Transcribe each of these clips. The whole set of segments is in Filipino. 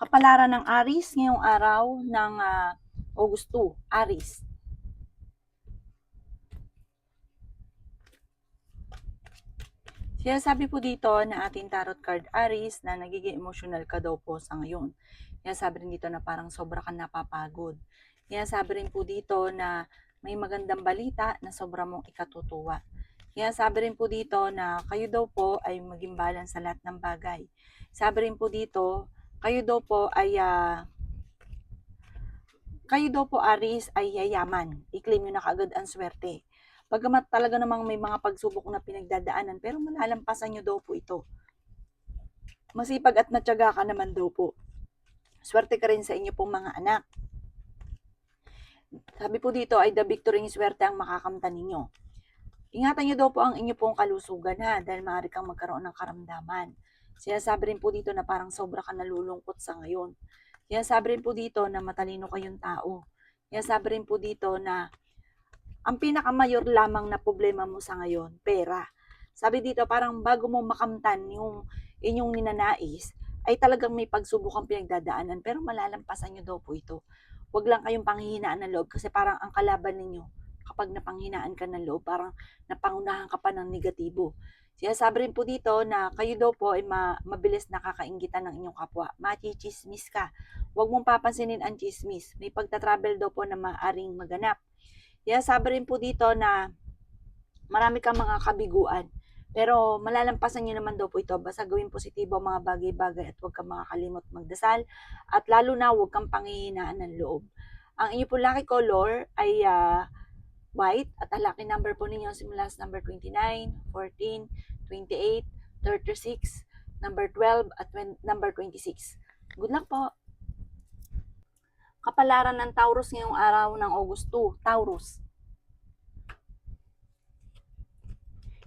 Kapalaran ng Aries ngayong araw ng August 2, Aries. Sinasabi po dito na ating tarot card Aries na nagiging emotional ka daw po sa ngayon. Sinasabi rin dito na parang sobra kang napapagod. Sinasabi rin po dito na may magandang balita na sobra mong ikatutuwa. Sinasabi rin po dito na kayo daw po ay maging balance sa lahat ng bagay. Sabi rin po dito, kayo daw po ay Aries ay yayaman. I-claim nyo na kaagad ang swerte. Bagamat talaga namang may mga pagsubok na pinagdadaanan, pero malalampasan nyo daw po ito. Masipag at natyaga ka naman daw po. Swerte ka rin sa inyo pong mga anak. Sabi po dito ay the victory ng swerte ang makakamtan ninyo. Ingatan nyo daw po ang inyo pong kalusugan ha, dahil maaari kang magkaroon ng karamdaman. Sinasabi rin po dito na parang sobra ka nalulungkot sa ngayon. Sinasabi rin po dito na matalino kayong tao. Sinasabi rin po dito na ang pinakamayor lamang na problema mo sa ngayon, pera. Sabi dito, parang bago mo makamtan yung inyong ninanais, ay talagang may pagsubok ang pinagdadaanan, pero malalampasan nyo daw po ito. Huwag lang kayong panghihinaan ng loob, kasi parang ang kalaban ninyo, kapag napanghinaan ka ng loob, parang napangunahan ka pa ng negatibo. Sinasabi rin po dito na kayo daw po ay mabilis nakakainggitan ng inyong kapwa. Machichismis ka. Huwag mong papansinin ang chismis. May pagta-travel daw po na maaring maganap. Sabi rin po dito na marami kang mga kabiguan. Pero malalampasan nyo naman daw po ito. Basta gawin positibo ang mga bagay-bagay at huwag kang makakalimot magdasal. At lalo na huwag kang panghihinaan ng loob. Ang inyo po lucky color ay white. At ang lucky number po ninyo simula sa number 29, 14, 28, 36, number 12 at number 26. Good luck po! Kapalaran ng Taurus ngayong araw ng August 2, Taurus.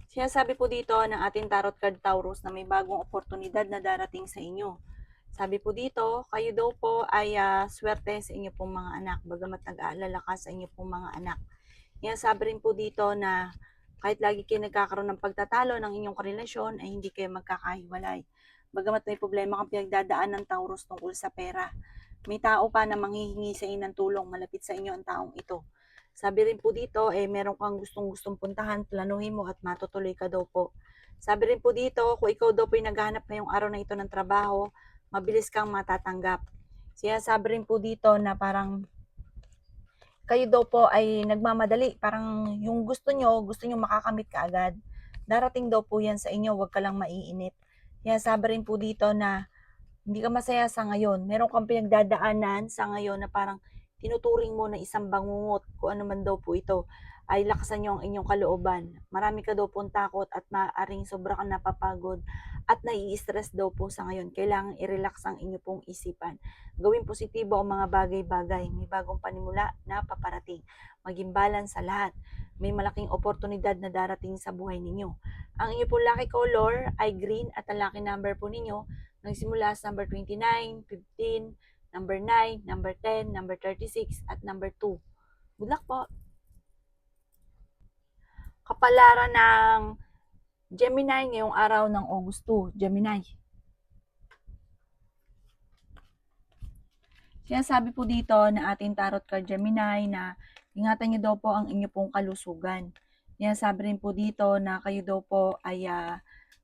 Sinasabi po dito ng ating tarot card Taurus na may bagong oportunidad na darating sa inyo. Sabi po dito, kayo daw po ay swerte sa inyo pong mga anak, bagamat nag-aalala ka sa inyo pong mga anak. Sabi rin po dito na kahit lagi kayo nagkakaroon ng pagtatalo ng inyong karelasyon, ay hindi kayo magkakahiwalay. Bagamat may problema kang pinagdadaan ng Taurus tungkol sa pera, may tao pa na manghihingi sa inyo ng tulong, malapit sa inyo ang taong ito. Sabi rin po dito, meron kang gustong puntahan, planuhin mo at matutuloy ka daw po. Sabi rin po dito, kung ikaw daw po ay naghahanap ngayong araw na ito ng trabaho, mabilis kang matatanggap. Sabi rin po dito na parang kayo daw po ay nagmamadali, parang yung gusto nyo makakamit ka agad. Darating daw po yan sa inyo, huwag ka lang maiinip. Sabi rin po dito na hindi ka masaya sa ngayon. Meron kang pinagdadaanan sa ngayon na parang tinuturing mo na isang bangungot, kung ano man daw po ito, ay lakasan nyo ang inyong kalooban. Marami ka daw pong takot at maaaring sobra kang napapagod at nai-stress daw po sa ngayon. Kailangan i-relax ang inyo pong isipan. Gawin positibo ang mga bagay-bagay. May bagong panimula na paparating. Maging balance sa lahat. May malaking oportunidad na darating sa buhay ninyo. Ang inyo pong lucky color ay green at ang lucky number po ninyo nagsimula sa number 29, 15, number 9, number 10, number 36, at number 2. Good luck po! Kapalaran ng Gemini ngayong araw ng August 2, Gemini. Sinasabi po dito na ating tarot card Gemini na ingatan niyo daw po ang inyo pong kalusugan. Sinasabi rin po dito na kayo daw po ay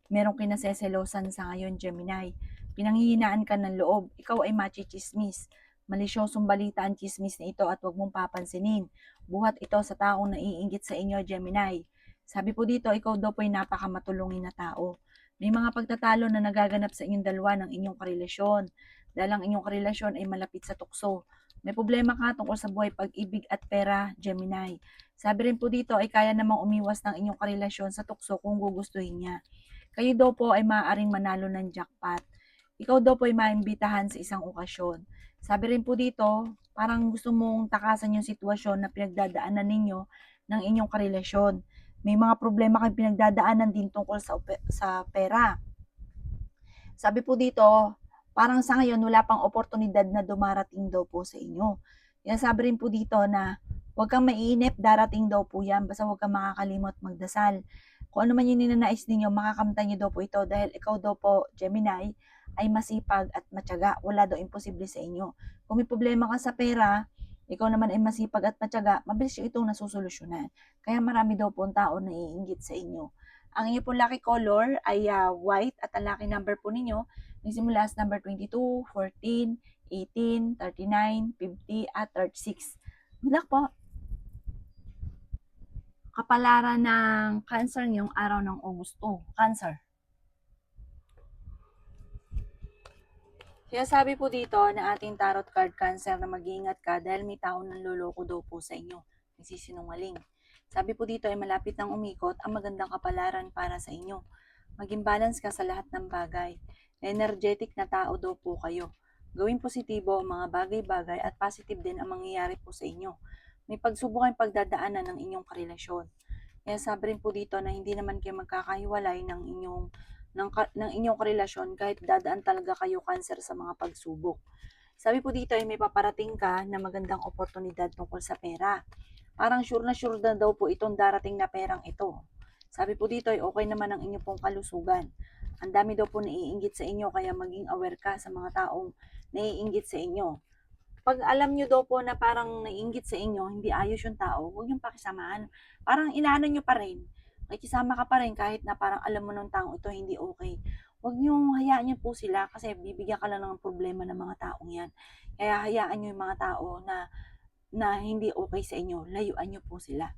merong kinaseselosan sa ngayon, Gemini. Pinanghihinaan ka ng loob, ikaw ay machichismis. Malisyosong balita ang chismis na ito at huwag mong papansinin. Buhat ito sa taong naiinggit sa inyo, Gemini. Sabi po dito, ikaw daw po ay napakamatulungin na tao. May mga pagtatalo na nagaganap sa inyong dalawa ng inyong karelasyon. Dahil ang inyong karelasyon ay malapit sa tukso. May problema ka tungkol sa buhay, pag-ibig at pera, Gemini. Sabi rin po dito ay kaya namang umiwas ng inyong karelasyon sa tukso kung gugustuhin niya. Kayo daw po ay maaaring manalo ng jackpot. Ikaw daw po ay maimbitahan sa isang okasyon. Sabi rin po dito, parang gusto mong takasan yung sitwasyon na pinagdadaanan ninyo ng inyong karelasyon. May mga problema kang pinagdadaanan din tungkol sa pera. Sabi po dito, parang sa ngayon wala pang oportunidad na dumarating daw po sa inyo. Sabi rin po dito na huwag kang maiinip, darating daw po yan, basta huwag kang makakalimot magdasal. Kung ano man yung ninanais ninyo, makakamtan nyo daw po ito dahil ikaw daw po, Gemini, ay masipag at matyaga. Wala daw imposible sa inyo. Kung may problema ka sa pera, ikaw naman ay masipag at matyaga, mabilis yung itong nasusolusyonan. Kaya marami daw po ang tao na iinggit sa inyo. Ang inyo po lucky color ay white at ang lucky number po ninyo nagsimula sa number 22, 14, 18, 39, 50 at 36. Good luck po! Kapalaran ng Cancer ngayong araw ng Agosto. Cancer. Kaya sabi po dito na ating tarot card Cancer na mag-iingat ka dahil may tao nang loloko daw po sa inyo. Nagsisinungaling. Sabi po dito ay malapit nang umikot ang magandang kapalaran para sa inyo. Maging balance ka sa lahat ng bagay. Energetic na tao daw po kayo. Gawing positibo ang mga bagay-bagay at positive din ang mangyayari po sa inyo. May pagsubok ang pagdadaanan ng inyong karelasyon. Kaya sabi rin po dito na hindi naman kayo magkakahiwalay ng inyong karelasyon kahit dadaan talaga kayo Cancer sa mga pagsubok. Sabi po dito ay may paparating ka na magandang oportunidad tungkol sa pera. Parang sure na daw po itong darating na perang ito. Sabi po dito ay okay naman ang inyong pong kalusugan. Ang dami daw po naiinggit sa inyo kaya maging aware ka sa mga taong naiinggit sa inyo. Pag alam nyo daw po na parang naiinggit sa inyo, hindi ayos yung tao, huwag yung pakisamaan. Parang inaano nyo pa rin. Nakikisama ka pa rin kahit na parang alam mo ng taong ito hindi okay. Huwag nyo hayaan nyo po sila kasi bibigyan ka lang ng problema ng mga taong yan. Kaya hayaan nyo yung mga tao na hindi okay sa inyo. Layuan nyo po sila.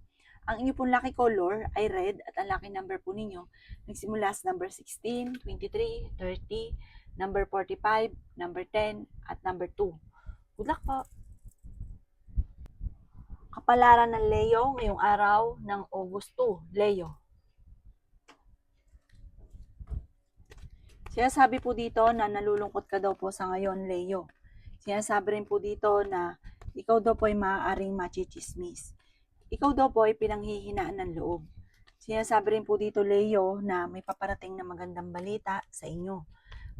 Ang inyo pong lucky color ay red at ang lucky number po ninyo nagsimula sa number 16, 23, 30, number 45, number 10, at number 2. Good luck po! Kapalaran ng Leo ngayong araw ng Agosto. Leo. Sinasabi po dito na nalulungkot ka daw po sa ngayon, Leo. Sinasabi rin po dito na ikaw daw po ay maaaring machichismis. Ikaw daw po ay pinanghihinaan ng loob. Sinasabi rin po dito, Leo, na may paparating na magandang balita sa inyo.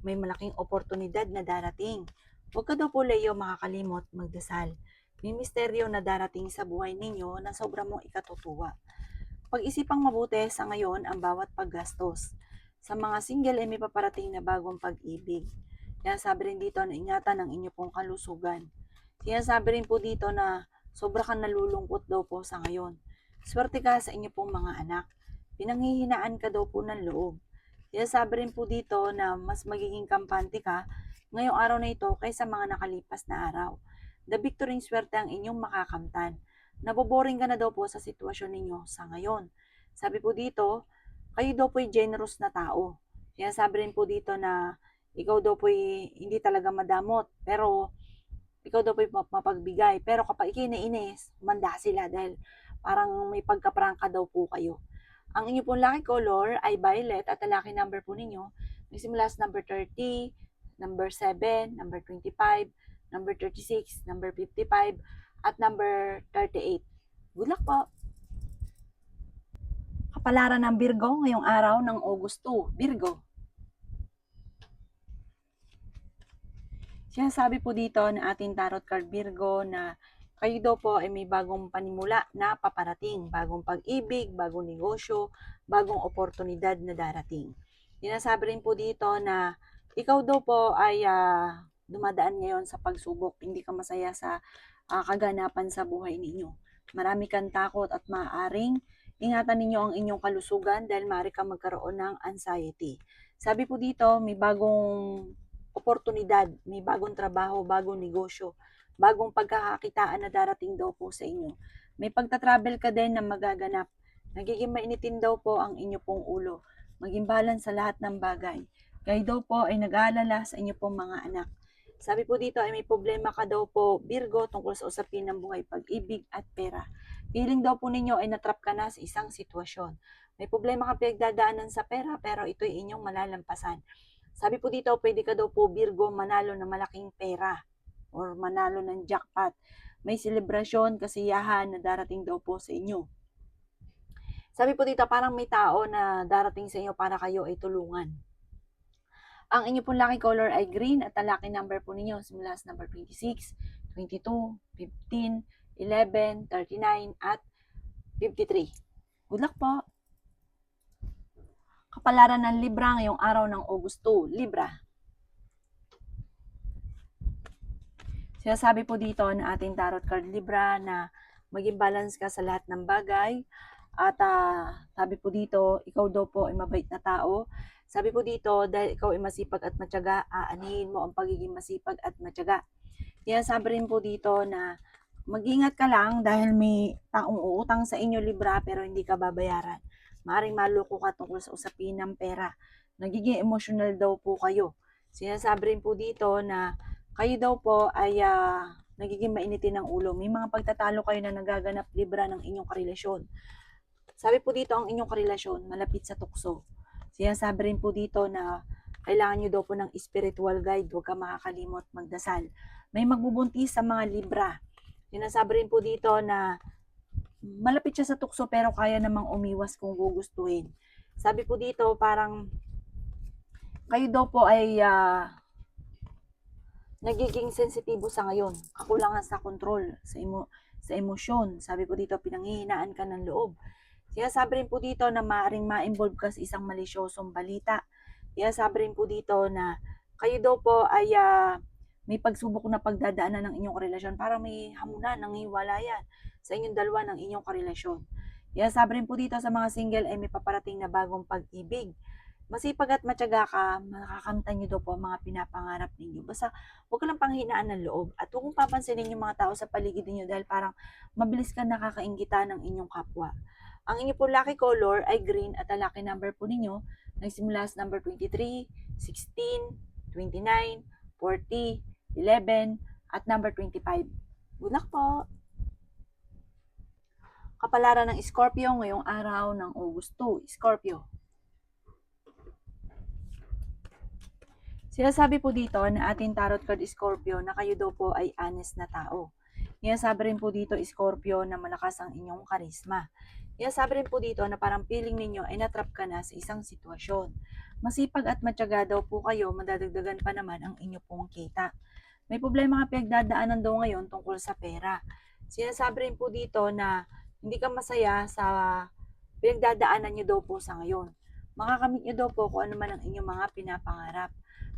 May malaking oportunidad na darating. Huwag ka daw po, Leo, makakalimot magdasal. May misteryo na darating sa buhay ninyo na sobrang mong ikatutuwa. Pag-isipang mabuti sa ngayon ang bawat paggastos. Sa mga single ay may paparating na bagong pag-ibig. Kaya sabi rin dito na ingatan ang inyo pong kalusugan. Sinasabi rin po dito na sobra kang nalulungkot daw po sa ngayon. Swerte ka sa inyo pong mga anak. Pinanghihinaan ka daw po ng loob. Sinasabi rin po dito na mas magiging kampante ka ngayong araw na ito kaysa mga nakalipas na araw. The victory swerte ang inyong makakamtan. Naboboring ka na daw po sa sitwasyon ninyo sa ngayon. Sabi po dito, kayo daw po ay generous na tao. Sinasabi rin po dito na ikaw daw po ay hindi talaga madamot, pero ikaw daw po ay mapagbigay. Pero kapag ikay nainis, manda sila dahil parang may pagkaprangka daw po kayo. Ang inyo pong lucky color ay violet at ang lucky number po ninyo nagsimula sa number 30, number 7, number 25, number 36, number 55, at number 38. Good luck po! Kapalaran ng Virgo ngayong araw ng Agosto. Virgo. Sinasabi po dito na ating tarot card Virgo na kayo daw po ay may bagong panimula na paparating, bagong pag-ibig, bagong negosyo, bagong oportunidad na darating. Sinasabi rin po dito na ikaw daw po ay dumadaan ngayon sa pagsubok, hindi ka masaya sa kaganapan sa buhay ninyo. Marami kang takot at maaaring ingatan ninyo ang inyong kalusugan dahil maaari kang magkaroon ng anxiety. Sabi po dito, may bagong oportunidad, may bagong trabaho, bagong negosyo, bagong pagkakakitaan na darating daw po sa inyo. May pagta-travel ka din na magaganap. Nagiging mainitin daw po ang inyo pong ulo. Maging balance sa lahat ng bagay. Kayo daw po ay nag-aalala sa inyo pong mga anak. Sabi po dito ay may problema ka daw po, Virgo, tungkol sa usapin ng buhay, pag-ibig at pera. Feeling daw po ninyo ay natrap ka na sa isang sitwasyon. May problema ka pinagdadaanan sa pera pero ito'y inyong malalampasan. Sabi po dito, pwede ka daw po Virgo manalo ng malaking pera or manalo ng jackpot. May selebrasyon, kasiyahan na darating daw po sa inyo. Sabi po dito, parang may tao na darating sa inyo para kayo ay tulungan. Ang inyo pong lucky color ay green at ang lucky number po ninyo simula sa number 26, 22, 15, 11, 39, at 53. Good luck po! Kapalaran ng Libra ngayong araw ng Agosto. Libra. Sinasabi po dito ng ating tarot card Libra na maging balance ka sa lahat ng bagay. At sabi po dito, ikaw daw po ay mabait na tao. Sabi po dito, dahil ikaw ay masipag at matyaga, aanihin mo ang pagiging masipag at matyaga. Sinasabi rin po dito na mag-ingat ka lang dahil may taong uutang sa inyo Libra pero hindi ka babayaran. Maaring maloko ka tungkol sa usapin ng pera. Nagiging emotional daw po kayo. Sinasabi rin po dito na kayo daw po ay nagiging mainitin ng ulo. May mga pagtatalo kayo na nagaganap Libra ng inyong karelasyon. Sabi po dito ang inyong karelasyon malapit sa tukso. Sinasabi rin po dito na kailangan nyo daw po ng spiritual guide. Huwag ka makakalimot magdasal. May magbubuntis sa mga Libra. Sinasabi rin po dito na malapit siya sa tukso pero kaya namang umiwas kung gugustuhin. Sabi po dito parang kayo daw po ay nagiging sensitibo sa ngayon. Kakulangan sa control, sa emosyon. Sabi po dito, pinanghihinaan ka ng loob. Sinasabi rin po dito na maaaring ma-involve ka sa isang malisyosong balita. Sinasabi rin po dito na kayo daw po ay may pagsubok na pagdadaanan ng inyong relasyon. Parang may hamunan ng hiwalayan sa inyong dalawa ng inyong karelasyon. Sinasabi rin po dito sa mga single ay may paparating na bagong pag-ibig. Masipag at matyaga ka, makakamtan nyo daw po ang mga pinapangarap ninyo. Basta huwag ka lang panghinaan ng loob at huwag mong papansinin yung mga tao sa paligid ninyo dahil parang mabilis ka nakakaingita ng inyong kapwa. Ang inyo po lucky color ay green at ang lucky number po ninyo nagsimula sa number 23, 16, 29, 40, 11, at number 25. Good luck po! Kapalaran ng Scorpio ngayong araw ng August 2. Scorpio. Sinasabi po dito na ating tarot card Scorpio na kayo daw po ay honest na tao. Sinasabi rin po dito Scorpio na malakas ang inyong karisma. Sinasabi rin po dito na parang feeling ninyo ay natrap ka na sa isang sitwasyon. Masipag at matyaga daw po kayo, madadagdagan pa naman ang inyo pong kita. May problema ka pinagdadaanan daw ngayon tungkol sa pera. Sinasabi rin po dito na hindi ka masaya sa pinagdadaanan nyo daw po sa ngayon. Makakamit nyo daw po kung ano man ang inyong mga pinapangarap.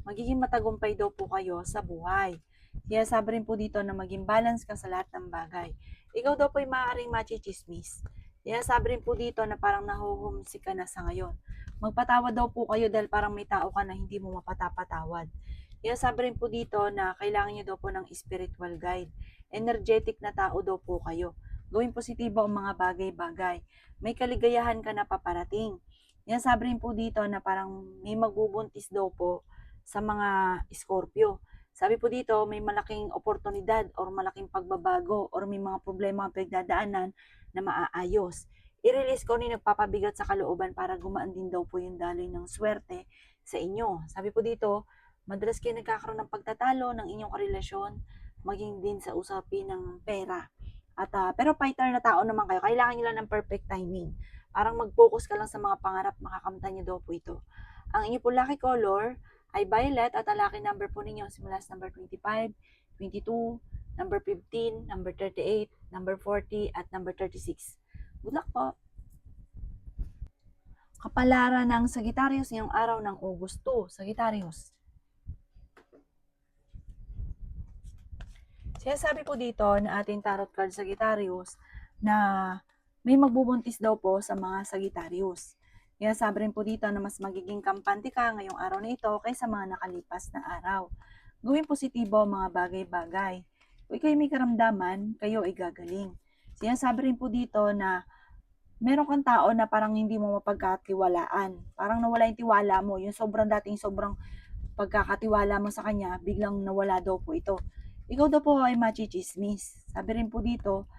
Magiging matagumpay daw po kayo sa buhay. Kaya sabi rin po dito na maging balance ka sa lahat ng bagay. Ikaw daw po ay maaaring machichismis. Kaya sabi rin po dito na parang nahuhumsik ka na sa ngayon. Magpatawad daw po kayo dahil parang may tao ka na hindi mo mapatapatawad. Kaya sabi rin po dito na kailangan nyo daw po ng spiritual guide. Energetic na tao daw po kayo. Gawing positibo ang mga bagay-bagay. May kaligayahan ka na paparating. Yan sabi rin po dito na parang may magbubuntis daw po sa mga Scorpio. Sabi po dito, may malaking oportunidad or malaking pagbabago or may mga problema ang pagdadaanan na maaayos. I-release ko ni nagpapabigat sa kalooban para gumaan din daw po yung daloy ng swerte sa inyo. Sabi po dito, madalas kayo nagkakaroon ng pagtatalo ng inyong karelasyon, maging din sa usapin ng pera. At pero fighter na tao naman kayo, kailangan nyo lang ng perfect timing. Parang mag-focus ka lang sa mga pangarap, makakamtan nyo daw po ito. Ang inyo po lucky color ay violet at ang lucky number po ninyo simula sa number 25, 22, number 15, number 38, number 40, at number 36. Good luck po! Kapalaran ng Sagittarius ngayong araw ng August 2. Sagittarius. Sinasabi po dito na ating tarot card Sagittarius na may magbubuntis daw po sa mga Sagittarius. Kaya sabi rin po dito na mas magiging kampante ka ngayong araw na ito kaysa mga nakalipas na araw. Gawin positibo ang mga bagay-bagay. Kung kayo may karamdaman, kayo ay gagaling. Sinasabi rin po dito na meron kang tao na parang hindi mo mapagkatiwalaan. Parang nawala yung tiwala mo. Yung dating sobrang pagkakatiwala mo sa kanya, biglang nawala daw po ito. Ikaw daw po ay machichismis. Sabi rin po dito,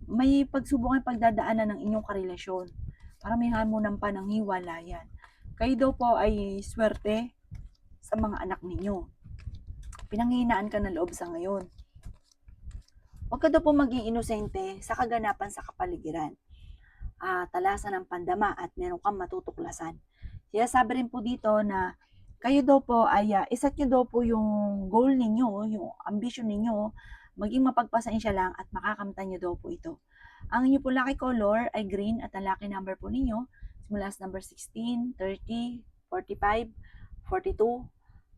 may pagsubok ang pagdadaanan ng inyong karelasyon. Para may hamunan pa ng hiwalayan. Kayo daw po ay swerte sa mga anak ninyo. Pinanghihinaan ka ng loob sa ngayon. Huwag ka daw po maging inosente sa kaganapan sa kapaligiran. Talasan ng pandama at meron kang matutuklasan. Kaya sabi rin po dito na kayo daw po ay iset nyo daw po yung goal ninyo, yung ambition ninyo, maging mapagpasensya lang at makakamtan nyo daw po ito. Ang inyo po lucky color ay green at ang lucky number po ninyo simula sa number 16, 30, 45, 42,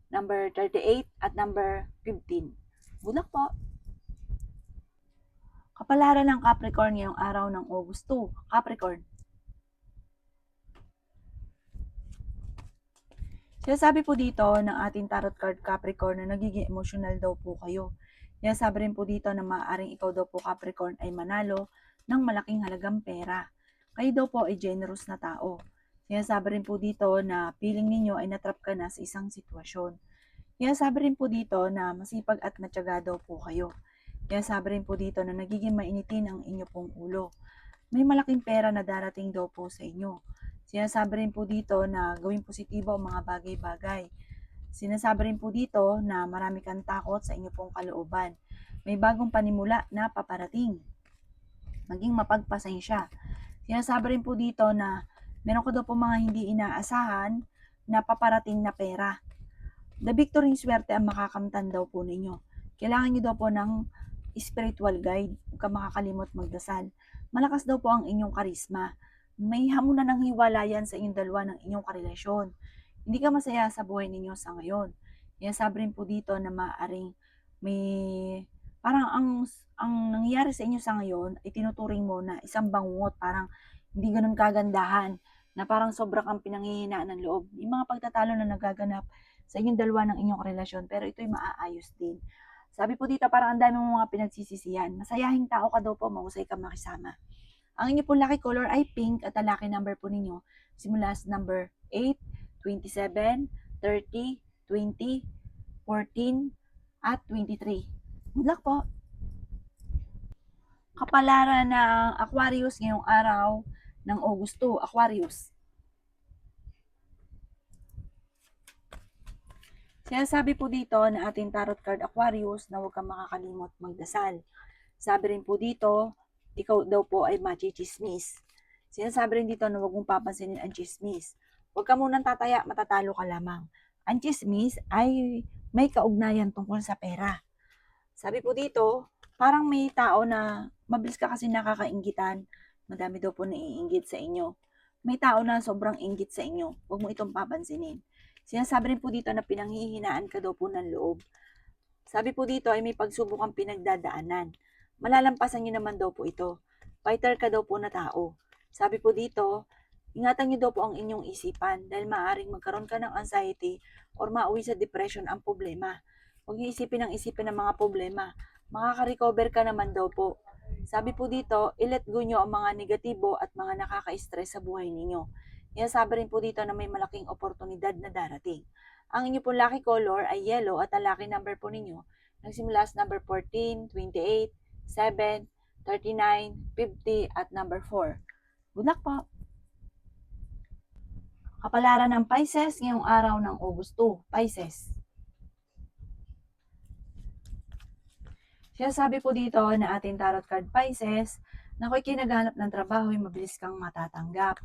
number 38 at number 15. Good luck po! Kapalaran ng Capricorn ngayong araw ng August 2. Capricorn. Sinasabi po dito ng ating tarot card Capricorn na nagiging emotional daw po kayo. Sinasabi rin po dito na maaaring ikaw daw po Capricorn ay manalo ng malaking halagang pera. Kayo daw po ay generous na tao. Sinasabi rin po dito na feeling ninyo ay natrap ka na sa isang sitwasyon. Sinasabi rin po dito na masipag at matyaga daw po kayo. Sinasabi rin po dito na nagiging mainitin ang inyo pong ulo. May malaking pera na darating daw po sa inyo. Sinasabi rin po dito na gawing positibo ang mga bagay-bagay. Sinasabi rin po dito na marami kang takot sa inyo pong kalooban. May bagong panimula na paparating. Maging mapagpasensya. Sinasabi rin po dito na meron ko daw po mga hindi inaasahan na paparating na pera. The victory swerte ang makakamtan daw po ninyo. Kailangan nyo daw po ng spiritual guide. Huwag ka makakalimot magdasal. Malakas daw po ang inyong karisma. May hamunan ng hiwalayan sa inyong dalawa ng inyong karelasyon. Hindi ka masaya sa buhay ninyo sa ngayon. Sabi rin po dito na maaaring may parang ang nangyayari sa inyo sa ngayon ay tinuturing mo na isang bangungot, parang hindi ganun kagandahan, na parang sobrang kang pinanghihinaan ng loob. Yung mga pagtatalo na nagaganap sa inyong dalawa ng inyong relasyon, pero ito'y maaayos din. Sabi po dito, parang ang dami mong mga pinagsisisihan. Masayahing tao ka daw po, mahusay ka makisama. Ang inyo pong lucky color ay pink at ang lucky number po ninyo simula sa number 8, 27, 30, 20, 14, at 23. Good luck po! Kapalaran ng Aquarius ngayong araw ng August 2. Aquarius. Sinasabi po dito na ating tarot card Aquarius na huwag kang makakalimot magdasal. Sabi rin po dito, ikaw daw po ay machichismis. Sinasabi rin dito na huwag mong papansinin ang chismis. Huwag ka munang tataya, matatalo ka lamang. Ang chismis ay may kaugnayan tungkol sa pera. Sabi po dito, parang may tao na mabilis ka kasi nakakainggitan. Madami daw po naiinggit sa inyo. May tao na sobrang inggit sa inyo. Huwag mo itong papansinin. Sinasabi rin po dito na pinanghihinaan ka daw po ng loob. Sabi po dito ay may pagsubok ang pinagdadaanan. Malalampasan nyo naman daw po ito. Fighter ka daw po na tao. Sabi po dito, ingatan nyo daw po ang inyong isipan dahil maaaring magkaroon ka ng anxiety or mauwi sa depression ang problema. Huwag nyo isipin ang ng mga problema. Makaka-recover ka naman daw po. Sabi po dito, i-let go nyo ang mga negatibo at mga nakaka-stress sa buhay ninyo. Sabi rin po dito na may malaking oportunidad na darating. Ang inyo pong lucky color ay yellow at ang lucky number po ninyo nagsimula sa number 14, 28, 7, 39, 50 at number 4. Good luck po! Kapalaran ng Pisces ngayong araw ng August 2. Pisces. Sinasabi po dito na ating tarot card Pisces na kung kinaghanap ng trabaho ay mabilis kang matatanggap.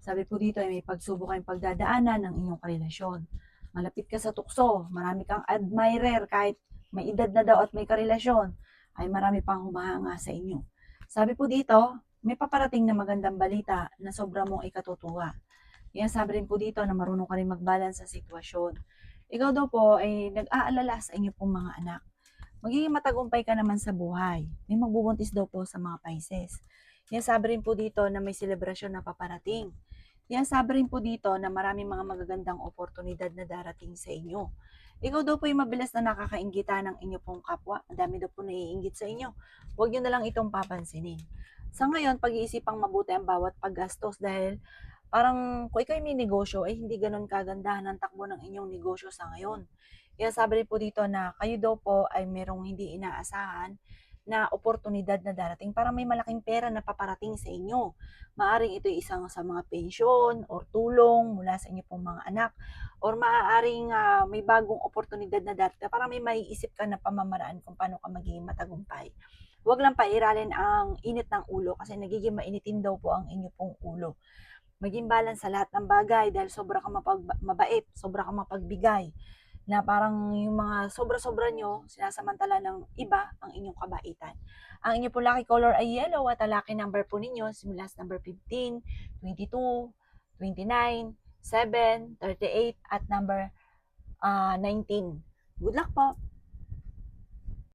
Sabi po dito ay may pagsubok kayong pagdadaanan ng inyong karelasyon. Malapit ka sa tukso, marami kang admirer kahit may edad na daw at may karelasyon, ay marami pang humahanga sa inyo. Sabi po dito, may paparating na magandang balita na sobra mong ikatutuwa. Sabi rin po dito na marunong ka rin mag-balance sa sitwasyon. Ikaw daw po ay nag-aalala sa inyo pong mga anak. Magiging matagumpay ka naman sa buhay. May magbubuntis daw po sa mga Pisces. Sabi rin po dito na may selebrasyon na paparating. Sabi rin po dito na maraming mga magagandang oportunidad na darating sa inyo. Ikaw daw po yung mabilis na nakakainggita ng inyo pong kapwa. Ang dami daw po naiinggit sa inyo. Huwag nyo na lang itong papansinin. Sa ngayon, pag-iisipang mabuti ang bawat paggastos dahil parang kung ikaw may negosyo, ay hindi ganun kagandahan ang takbo ng inyong negosyo sa ngayon. Sabi rin po dito na kayo daw po ay merong hindi inaasahan na oportunidad na darating para may malaking pera na paparating sa inyo. Maaring ito isang sa mga pensyon or tulong mula sa inyo pong mga anak or maaaring may bagong oportunidad na darating para may maiisip ka na pamamaraan kung paano ka magiging matagumpay. Huwag lang pairalin ang init ng ulo kasi nagiging mainitin daw po ang inyo pong ulo. Maging balance sa lahat ng bagay dahil sobra kang mabait, sobra kang mapagbigay na parang yung mga sobra-sobra nyo, sinasamantala ng iba ang inyong kabaitan. Ang inyong po lucky color ay yellow at ang lucky number po ninyo simula sa number 15, 22, 29, 7, 38 at number 19. Good luck po!